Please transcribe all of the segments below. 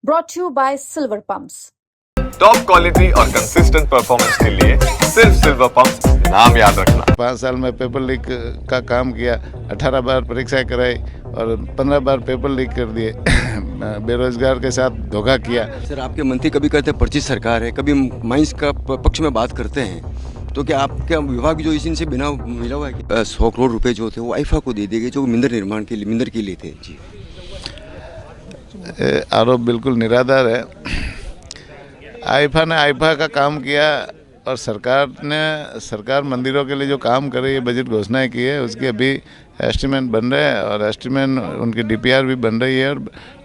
brought to you by Silver Pumps. Top quality और consistent performance के लिए सिर्फ सिल्वर पंप्स नाम याद रखना। 5 साल में पेपर लीक का काम किया, 18 बार परीक्षा कराई और 15 बार पेपर लीक कर दिए। बेरोजगार के साथ धोखा किया। सर, आपके मंत्री कभी कहते हैं पर्ची सरकार है, कभी माइंस का पक्ष में बात करते हैं, तो क्या आपका विभाग जो इसी बिना मिला हुआ है? 100 करोड़ रुपए जो थे वो आईफा को दे दिए गए, जो मिंदर निर्माण के लिए मिंदर के लिए थे। जी, आरोप बिल्कुल निराधार है। आईफा ने आईफा का काम किया और सरकार मंदिरों के लिए जो काम कर रही है, बजट घोषणाएं की है, उसके अभी एस्टीमेट बन रहे हैं और एस्टीमेट उनकी डीपीआर भी बन रही है और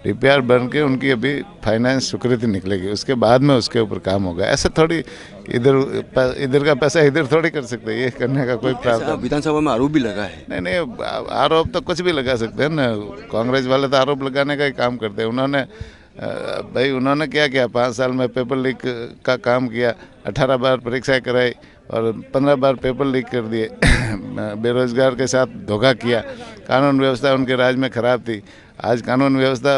डीपीआर बन के उनकी अभी फाइनेंस स्वीकृति निकलेगी, उसके बाद में उसके ऊपर काम होगा। ऐसे थोड़ी इधर का पैसा इधर थोड़ी कर सकते हैं, ये करने का कोई प्रावधान। विधानसभा में आरोप भी लगा है। नहीं, आरोप तो कुछ भी लगा सकते हैं ना। कांग्रेस वाले तो आरोप लगाने का ही काम करते हैं। उन्होंने क्या किया? 5 साल में पेपर लीक का काम किया, 18 बार परीक्षाएं कराई और 15 बार पेपर लीक कर दिए। बेरोजगार के साथ धोखा किया। कानून व्यवस्था उनके राज में ख़राब थी। आज कानून व्यवस्था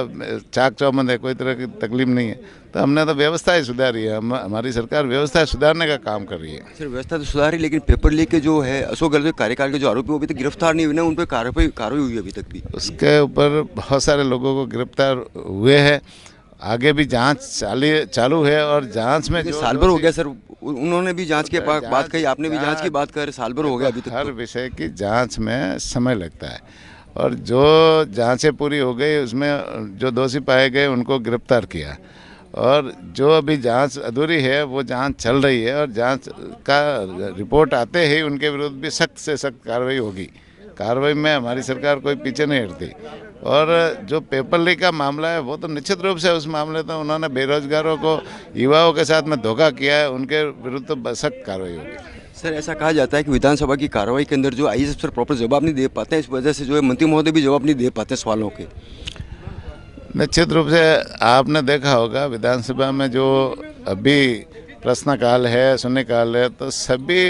चाक चौबंद है, कोई तरह की तकलीफ नहीं है। तो हमने तो व्यवस्था ही सुधारी है। हमारी सरकार व्यवस्था सुधारने का काम कर रही है। सर, व्यवस्था तो सुधारी, लेकिन पेपर लीक के जो है अशोक गहलोत कार्यकाल के जो आरोपी वो अभी तक गिरफ्तार नहीं हुए ना, उन पर कार्रवाई हुई अभी तक भी? उसके ऊपर बहुत सारे लोगों को गिरफ्तार हुए हैं। आगे भी जांच चालू है और जांच में साल भर हो गया सर, उन्होंने भी जांच की बात कही, आपने भी जांच की बात कर, साल भर हो गया अभी तक। हर विषय की जांच में समय लगता है और जो जांचें पूरी हो गई उसमें जो दोषी पाए गए उनको गिरफ्तार किया और जो अभी जांच अधूरी है वो जांच चल रही है और जांच का रिपोर्ट आते ही उनके विरुद्ध भी सख्त से सख्त कार्रवाई होगी। कार्रवाई में हमारी सरकार कोई पीछे नहीं हटती। और जो पेपर लीक का मामला है वो तो निश्चित रूप से उस मामले तो उन्होंने बेरोजगारों को, युवाओं के साथ में धोखा किया है, उनके विरुद्ध तो सख्त कार्रवाई होगी। सर, ऐसा कहा जाता है कि विधानसभा की कार्रवाई के अंदर जो आईएएस अफसर प्रॉपर जवाब नहीं दे पाते हैं, इस वजह से जो है मंत्री महोदय भी जवाब नहीं दे पाते सवालों के। निश्चित रूप से आपने देखा होगा विधानसभा में जो अभी प्रश्नकाल है, शून्यकाल है, तो सभी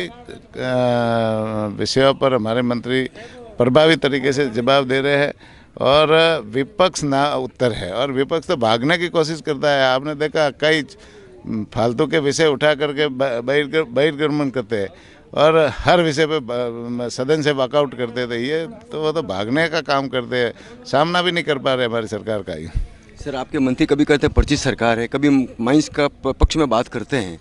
विषयों पर हमारे मंत्री प्रभावी तरीके से जवाब दे रहे हैं और विपक्ष ना उत्तर है और विपक्ष तो भागने की कोशिश करता है। आपने देखा कई फालतू के विषय उठा करके बहिर्गमन करते हैं और हर विषय पे सदन से वॉकआउट करते थे। ये तो वो तो भागने का काम करते हैं, सामना भी नहीं कर पा रहे हमारी सरकार का ही। सर, आपके मंत्री कभी कहते हैं पर्ची सरकार है, कभी माइंस का पक्ष में बात करते हैं,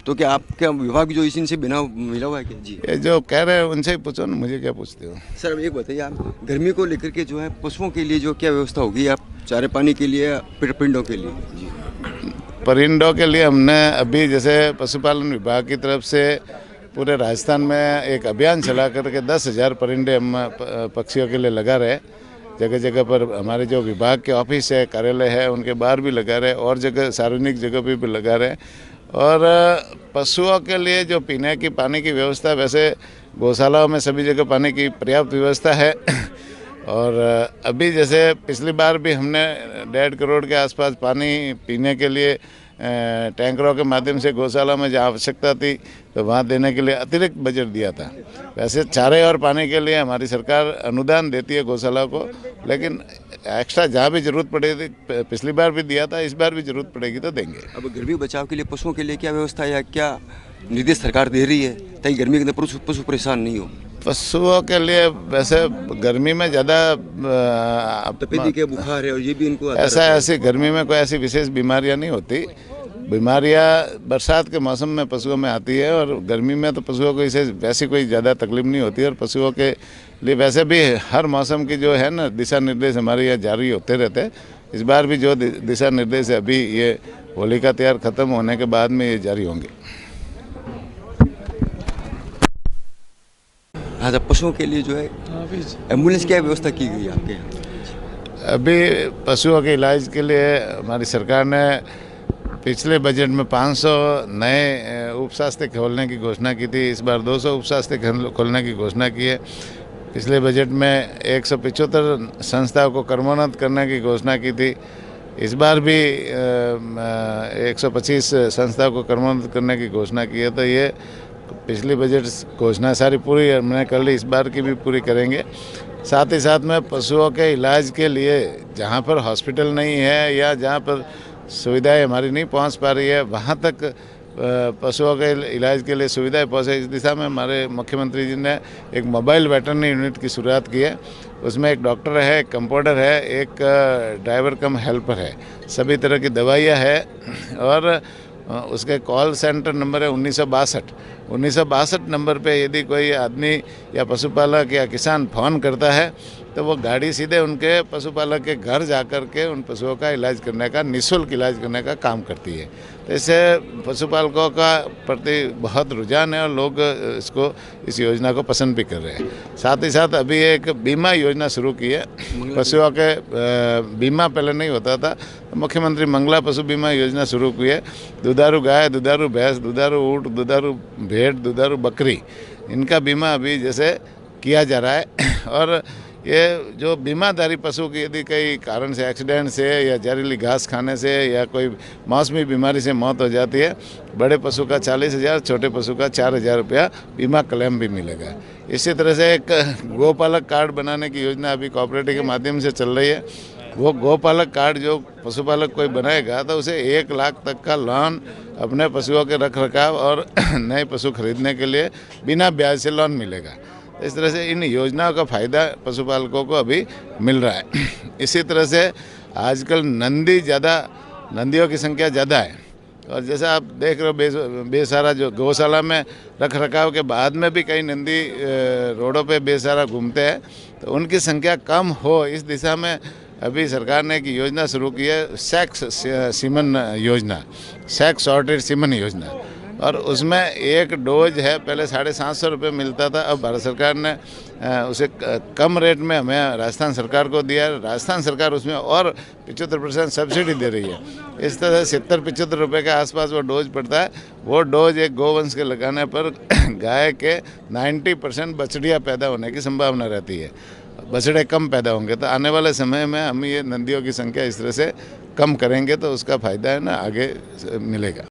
तो क्या आपका विभाग जो इसी से बिना मिला हुआ है क्या? जी, ये जो कह रहे हैं उनसे ही पूछो ना, मुझे क्या पूछते हो। सर, अब एक बताइए, आप गर्मी को लेकर के जो है पशुओं के लिए जो क्या व्यवस्था होगी, आप चारे पानी के लिए, परिंडों के लिए? जी, परिंडों के लिए हमने अभी जैसे पशुपालन विभाग की तरफ से पूरे राजस्थान में एक अभियान चला करके 10,000 परिंडे हम पक्षियों के लिए लगा रहे। जगह जगह पर हमारे जो विभाग के ऑफिस है, कार्यालय है, उनके बाहर भी लगा रहे और जगह सार्वजनिक जगह पे भी लगा रहे। और पशुओं के लिए जो पीने की पानी की व्यवस्था, वैसे गौशालाओं में सभी जगह पानी की पर्याप्त व्यवस्था है। और अभी जैसे पिछली बार भी हमने 1.5 करोड़ के आसपास पानी पीने के लिए टैंकरों के माध्यम से गौशाला में जहाँ आवश्यकता थी तो वहाँ देने के लिए अतिरिक्त बजट दिया था। वैसे चारे और पानी के लिए हमारी सरकार अनुदान देती है गौशाला को, लेकिन एक्स्ट्रा जहाँ भी जरूरत पड़ेगी, पिछली बार भी दिया था, इस बार भी जरूरत पड़ेगी तो देंगे। अब गर्मी बचाव के लिए पशुओं के लिए क्या व्यवस्था या क्या निर्देश सरकार दे रही है ताकि गर्मी के अंदर पशु परेशान नहीं हो? पशुओं के लिए वैसे गर्मी में ज़्यादा तपेदी के बुखार है और ये भी इनको ऐसी गर्मी में कोई ऐसी विशेष बीमारियां नहीं होती। बीमारियां बरसात के मौसम में पशुओं में आती है और गर्मी में तो पशुओं को इसे वैसी कोई ज़्यादा तकलीफ नहीं होती। और पशुओं के लिए वैसे भी हर मौसम की जो है ना दिशा निर्देश हमारे यहाँ जारी होते रहते हैं। इस बार भी जो दिशा निर्देश है अभी ये होली का त्यौहार ख़त्म होने के बाद में ये जारी होंगे। हाँ, तो पशुओं के लिए जो है एम्बुलेंस की व्यवस्था की गई है आपके यहाँ? अभी पशुओं के इलाज के लिए हमारी सरकार ने पिछले बजट में 500 नए उपस्वास्थ्य खोलने की घोषणा की थी। इस बार 200 उपस्वास्थ्य खोलने की घोषणा की है। पिछले बजट में 175 संस्थाओं को कर्मोन्नत करने की घोषणा की थी। इस बार भी 125 संस्थाओं को कर्मोन्नत करने की घोषणा की है। तो ये पिछली बजट घोषणा सारी पूरी हमने कर ली, इस बार की भी पूरी करेंगे। साथ ही साथ में पशुओं के इलाज के लिए जहाँ पर हॉस्पिटल नहीं है या जहाँ पर सुविधाएं हमारी नहीं पहुंच पा रही है, वहां तक पशुओं के इलाज के लिए सुविधाएं पहुंचे। इस दिशा में हमारे मुख्यमंत्री जी ने एक मोबाइल वेटरनरी यूनिट की शुरुआत की है। उसमें एक डॉक्टर है, एक कंपाउंडर है, एक ड्राइवर कम हेल्पर है, सभी तरह की दवाइयाँ है और उसके कॉल सेंटर नंबर है 1962 नंबर पे यदि कोई आदमी या पशुपालक या किसान फ़ोन करता है तो वो गाड़ी सीधे उनके पशुपालक के घर जा कर के उन पशुओं का इलाज करने का, निःशुल्क इलाज करने का काम करती है। तो इससे पशुपालकों का प्रति बहुत रुझान है और लोग इस योजना को पसंद भी कर रहे हैं। साथ ही साथ अभी एक बीमा योजना शुरू की है पशुओं के, बीमा पहले नहीं होता था, मुख्यमंत्री मंगला पशु बीमा योजना शुरू की है। दुधारू गाय, दुधारू भैंस, दुधारू ऊँट, दुधारू भेड़, दुधारू बकरी, इनका बीमा अभी जैसे किया जा रहा है। और ये जो बीमाधारी पशु की यदि कई कारण से, एक्सीडेंट से या जहरीली घास खाने से या कोई मौसमी बीमारी से मौत हो जाती है, बड़े पशु का 40,000, छोटे पशु का 4,000 रुपया बीमा क्लेम भी मिलेगा। इसी तरह से एक गोपालक कार्ड बनाने की योजना अभी कोऑपरेटिव के माध्यम से चल रही है। वो गोपालक कार्ड जो पशुपालक कोई बनाएगा तो उसे 1 लाख तक का लोन अपने पशुओं के रख रखाव और नए पशु खरीदने के लिए बिना ब्याज से लोन मिलेगा। इस तरह से इन योजनाओं का फ़ायदा पशुपालकों को अभी मिल रहा है। इसी तरह से आजकल नंदियों की संख्या ज़्यादा है और जैसा आप देख रहे हो बेसहारा जो गौशाला में रख रखाव के बाद में भी कई नंदी रोडों पे बेसहारा घूमते हैं, तो उनकी संख्या कम हो इस दिशा में अभी सरकार ने एक योजना शुरू की है, सेक्स सीमन योजना, सेक्स सॉर्टेड सीमन योजना। और उसमें एक डोज है, पहले 750 रुपये मिलता था, अब भारत सरकार ने उसे कम रेट में हमें राजस्थान सरकार को दिया है। राजस्थान सरकार उसमें और 75% सब्सिडी दे रही है। इस तरह से 70-75 रुपये के आसपास वो डोज पड़ता है। वो डोज एक गोवंश के लगाने पर गाय के 90% बछड़ियाँ पैदा होने की संभावना रहती है। बछड़े कम पैदा होंगे तो आने वाले समय में हम ये नंदियों की संख्या इस तरह से कम करेंगे तो उसका फ़ायदा है ना आगे मिलेगा।